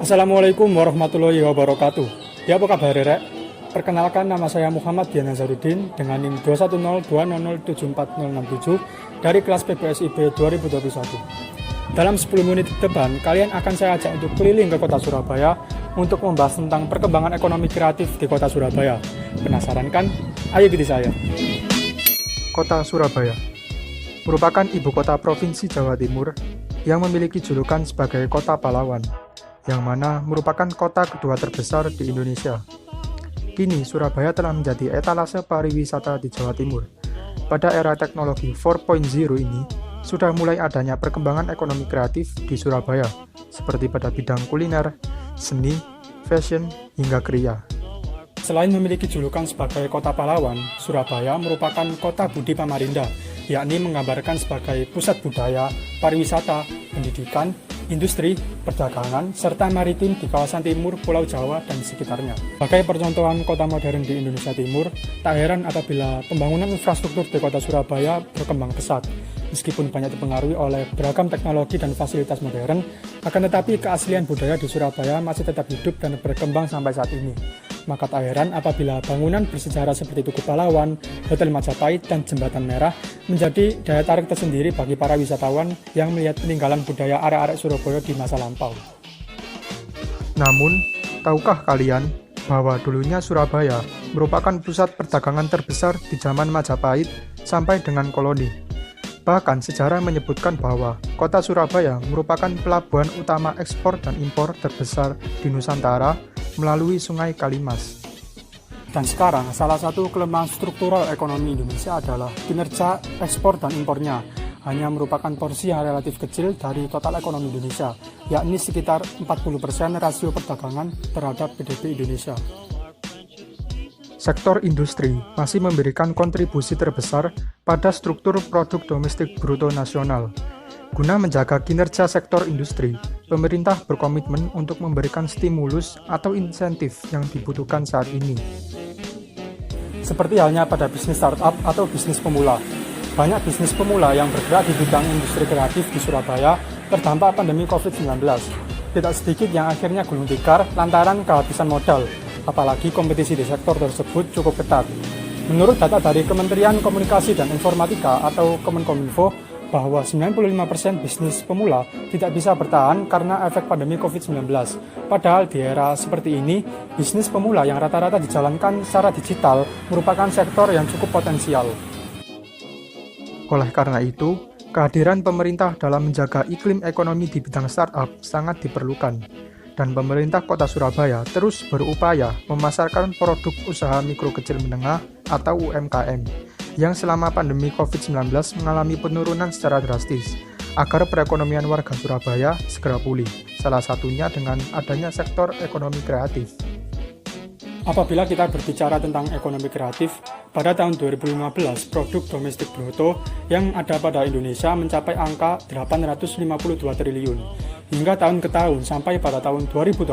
Assalamualaikum warahmatullahi wabarakatuh. Ya, apa kabar rek? Perkenalkan, nama saya Muhammad Dian Nazarudin dengan NIM 21020740067 dari kelas PPSIB 2021. Dalam 10 menit ke depan, kalian akan saya ajak untuk keliling ke kota Surabaya untuk membahas tentang perkembangan ekonomi kreatif di kota Surabaya. Penasaran kan? Ayo ikuti saya. Kota Surabaya merupakan ibu kota Provinsi Jawa Timur yang memiliki julukan sebagai Kota Pahlawan, yang mana merupakan kota kedua terbesar di Indonesia. Kini, Surabaya telah menjadi etalase pariwisata di Jawa Timur. Pada era teknologi 4.0 ini, sudah mulai adanya perkembangan ekonomi kreatif di Surabaya, seperti pada bidang kuliner, seni, fashion, hingga kriya. Selain memiliki julukan sebagai Kota Pahlawan, Surabaya merupakan kota budi pamarinda, yakni menggambarkan sebagai pusat budaya, pariwisata, pendidikan, industri, perdagangan, serta maritim di kawasan timur Pulau Jawa dan sekitarnya. Sebagai percontohan kota modern di Indonesia Timur, tak heran apabila pembangunan infrastruktur di kota Surabaya berkembang pesat. Meskipun banyak dipengaruhi oleh beragam teknologi dan fasilitas modern, akan tetapi keaslian budaya di Surabaya masih tetap hidup dan berkembang sampai saat ini. Maka tak heran apabila bangunan bersejarah seperti Tugu Pahlawan, Hotel Majapahit, dan Jembatan Merah menjadi daya tarik tersendiri bagi para wisatawan yang melihat peninggalan budaya arek-arek Surabaya di masa lampau. Namun, tahukah kalian bahwa dulunya Surabaya merupakan pusat perdagangan terbesar di zaman Majapahit sampai dengan koloni? Bahkan sejarah menyebutkan bahwa kota Surabaya merupakan pelabuhan utama ekspor dan impor terbesar di Nusantara melalui Sungai Kalimas. Dan sekarang, salah satu kelemahan struktural ekonomi Indonesia adalah kinerja ekspor dan impornya hanya merupakan porsi yang relatif kecil dari total ekonomi Indonesia, yakni sekitar 40% rasio perdagangan terhadap PDB Indonesia. Sektor industri masih memberikan kontribusi terbesar pada struktur produk domestik bruto nasional. Guna menjaga kinerja sektor industri, pemerintah berkomitmen untuk memberikan stimulus atau insentif yang dibutuhkan saat ini. Seperti halnya pada bisnis startup atau bisnis pemula. Banyak bisnis pemula yang bergerak di bidang industri kreatif di Surabaya terdampak pandemi COVID-19. Tidak sedikit yang akhirnya gulung tikar lantaran kehabisan modal, apalagi kompetisi di sektor tersebut cukup ketat. Menurut data dari Kementerian Komunikasi dan Informatika atau Kemenkominfo, bahwa 95% bisnis pemula tidak bisa bertahan karena efek pandemi COVID-19. Padahal di era seperti ini, bisnis pemula yang rata-rata dijalankan secara digital merupakan sektor yang cukup potensial. Oleh karena itu, kehadiran pemerintah dalam menjaga iklim ekonomi di bidang startup sangat diperlukan. Dan pemerintah Kota Surabaya terus berupaya memasarkan produk usaha mikro kecil menengah atau UMKM yang selama pandemi COVID-19 mengalami penurunan secara drastis, agar perekonomian warga Surabaya segera pulih, salah satunya dengan adanya sektor ekonomi kreatif. Apabila kita berbicara tentang ekonomi kreatif, pada tahun 2015 produk domestik bruto yang ada pada Indonesia mencapai angka 852 triliun. Hingga tahun ke tahun sampai pada tahun 2020,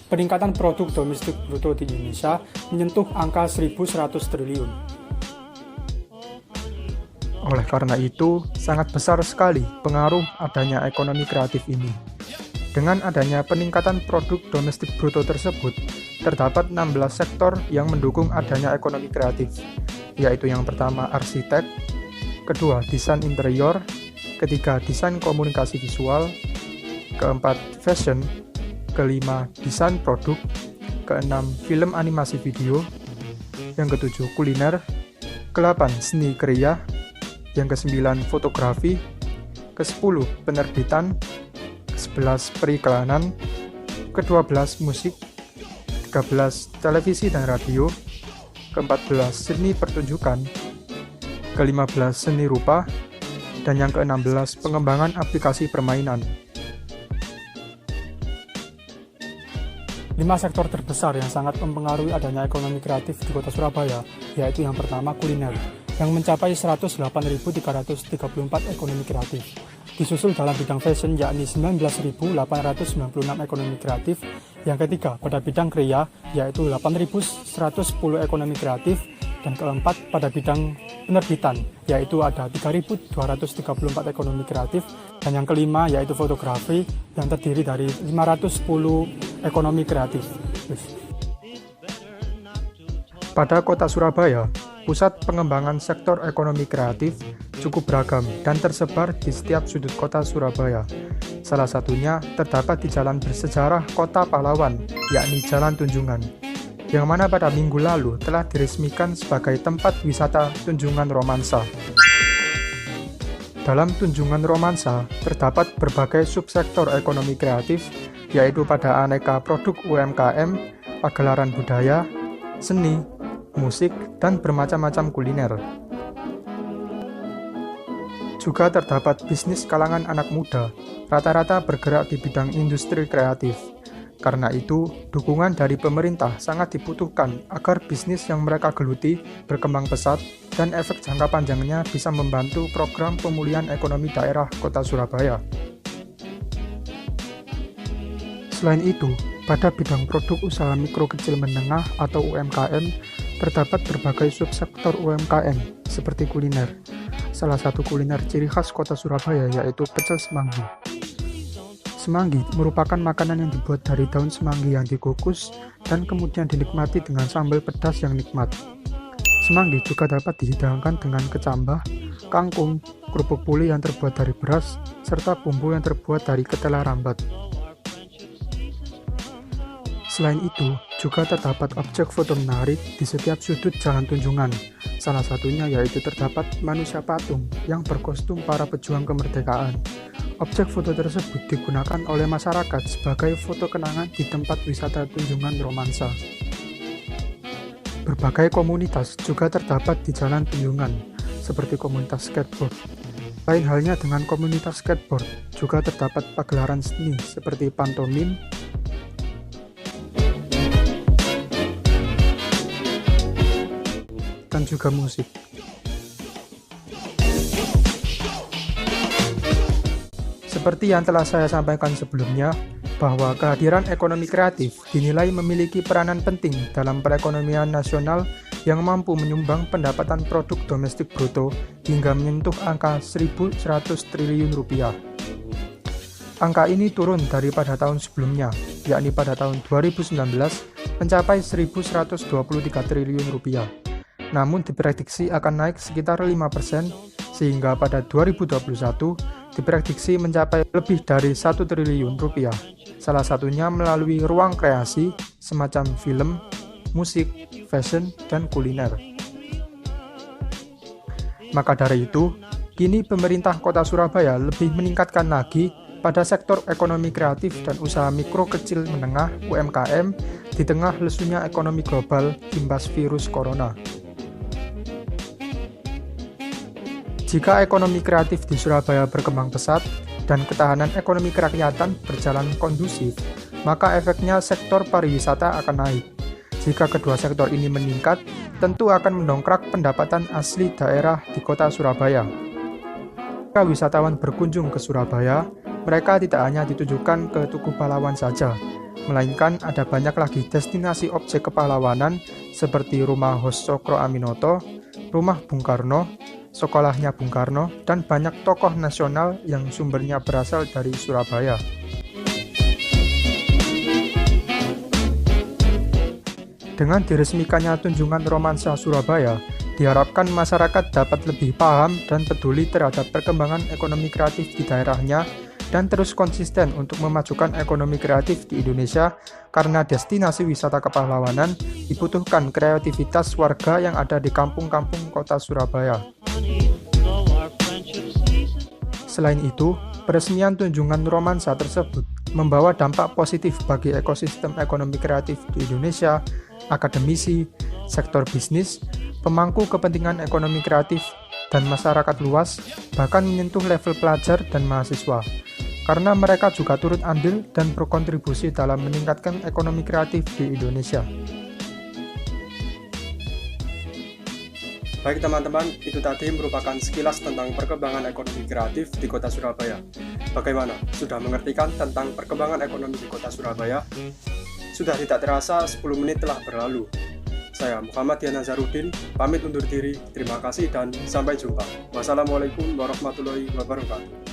peningkatan produk domestik bruto di Indonesia menyentuh angka 1.100 triliun. Oleh karena itu, sangat besar sekali pengaruh adanya ekonomi kreatif ini. Dengan adanya peningkatan produk domestik bruto tersebut, terdapat 16 sektor yang mendukung adanya ekonomi kreatif, yaitu yang pertama arsitek, kedua desain interior, ketiga desain komunikasi visual, keempat fashion, kelima desain produk, keenam film animasi video, yang ketujuh kuliner, ke-8 seni kriya, yang ke-9 fotografi, ke-10 penerbitan, ke-11 periklanan, ke-12 musik, 13 televisi dan radio, ke-14 seni pertunjukan, ke-15 seni rupa, dan yang ke-16 pengembangan aplikasi permainan. 5 sektor terbesar yang sangat mempengaruhi adanya ekonomi kreatif di kota Surabaya, yaitu yang pertama kuliner, yang mencapai 108.334 ekonomi kreatif. disusul dalam bidang fashion yakni 19.896 ekonomi kreatif, yang ketiga pada bidang kriya yaitu 8.110 ekonomi kreatif, dan keempat pada bidang penerbitan yaitu ada 3.234 ekonomi kreatif, dan yang kelima yaitu fotografi yang terdiri dari 510 ekonomi kreatif. Pada kota Surabaya, pusat pengembangan sektor ekonomi kreatif cukup beragam dan tersebar di setiap sudut kota Surabaya. Salah satunya terdapat di Jalan Bersejarah Kota Pahlawan, yakni Jalan Tunjungan, yang mana pada minggu lalu telah diresmikan sebagai tempat wisata Tunjungan Romansa. Dalam Tunjungan Romansa terdapat berbagai subsektor ekonomi kreatif, yaitu pada aneka produk UMKM, pagelaran budaya, seni, musik, dan bermacam-macam kuliner. Juga terdapat bisnis kalangan anak muda, rata-rata bergerak di bidang industri kreatif. Karena itu, dukungan dari pemerintah sangat dibutuhkan agar bisnis yang mereka geluti berkembang pesat dan efek jangka panjangnya bisa membantu program pemulihan ekonomi daerah Kota Surabaya. Selain itu, pada bidang produk usaha mikro kecil menengah atau UMKM, terdapat berbagai subsektor UMKM seperti kuliner. Salah satu kuliner ciri khas Kota Surabaya yaitu pecel semanggi. Semanggi merupakan makanan yang dibuat dari daun semanggi yang dikukus dan kemudian dinikmati dengan sambal pedas yang nikmat. Semanggi juga dapat dihidangkan dengan kecambah, kangkung, kerupuk puli yang terbuat dari beras, serta bumbu yang terbuat dari ketela rambat. Selain itu, juga terdapat objek foto menarik di setiap sudut Jalan Tunjungan. Salah satunya yaitu terdapat manusia patung yang berkostum para pejuang kemerdekaan. Objek foto tersebut digunakan oleh masyarakat sebagai foto kenangan di tempat wisata Tunjungan Romansa. Berbagai komunitas juga terdapat di Jalan Tunjungan, seperti komunitas skateboard. Lain halnya dengan komunitas skateboard, juga terdapat pagelaran seni seperti pantomim, dan juga musik. Seperti yang telah saya sampaikan sebelumnya, bahwa kehadiran ekonomi kreatif dinilai memiliki peranan penting dalam perekonomian nasional yang mampu menyumbang pendapatan produk domestik bruto hingga menyentuh angka 1.100 triliun rupiah. Angka ini turun daripada tahun sebelumnya, yakni pada tahun 2019 mencapai 1.123 triliun rupiah. Namun diprediksi akan naik sekitar 5%, sehingga pada 2021 diprediksi mencapai lebih dari 1 triliun rupiah. Salah satunya melalui ruang kreasi semacam film, musik, fashion, dan kuliner. Maka dari itu, kini pemerintah Kota Surabaya lebih meningkatkan lagi pada sektor ekonomi kreatif dan usaha mikro kecil menengah UMKM di tengah lesunya ekonomi global imbas virus corona. Jika ekonomi kreatif di Surabaya berkembang pesat dan ketahanan ekonomi kerakyatan berjalan kondusif, maka efeknya sektor pariwisata akan naik. Jika kedua sektor ini meningkat, tentu akan mendongkrak pendapatan asli daerah di Kota Surabaya. Jika wisatawan berkunjung ke Surabaya, mereka tidak hanya ditujukan ke Tugu Pahlawan saja, melainkan ada banyak lagi destinasi objek kepahlawanan seperti Rumah Hos Cokro Aminoto, Rumah Bung Karno, Sekolahnya Bung Karno, dan banyak tokoh nasional yang sumbernya berasal dari Surabaya. Dengan diresmikannya Tunjungan Romansa Surabaya, diharapkan masyarakat dapat lebih paham dan peduli terhadap perkembangan ekonomi kreatif di daerahnya dan terus konsisten untuk memajukan ekonomi kreatif di Indonesia karena destinasi wisata kepahlawanan dibutuhkan kreativitas warga yang ada di kampung-kampung Kota Surabaya. Selain itu, peresmian Tunjungan Romansa tersebut membawa dampak positif bagi ekosistem ekonomi kreatif di Indonesia, akademisi, sektor bisnis, pemangku kepentingan ekonomi kreatif, dan masyarakat luas, bahkan menyentuh level pelajar dan mahasiswa, karena mereka juga turut andil dan berkontribusi dalam meningkatkan ekonomi kreatif di Indonesia. Baik teman-teman, itu tadi merupakan sekilas tentang perkembangan ekonomi kreatif di Kota Surabaya. Bagaimana? Sudah mengerti kan tentang perkembangan ekonomi di Kota Surabaya? Sudah tidak terasa 10 menit telah berlalu. Saya Muhammad Dian Nazarudin, pamit undur diri. Terima kasih dan sampai jumpa. Wassalamualaikum warahmatullahi wabarakatuh.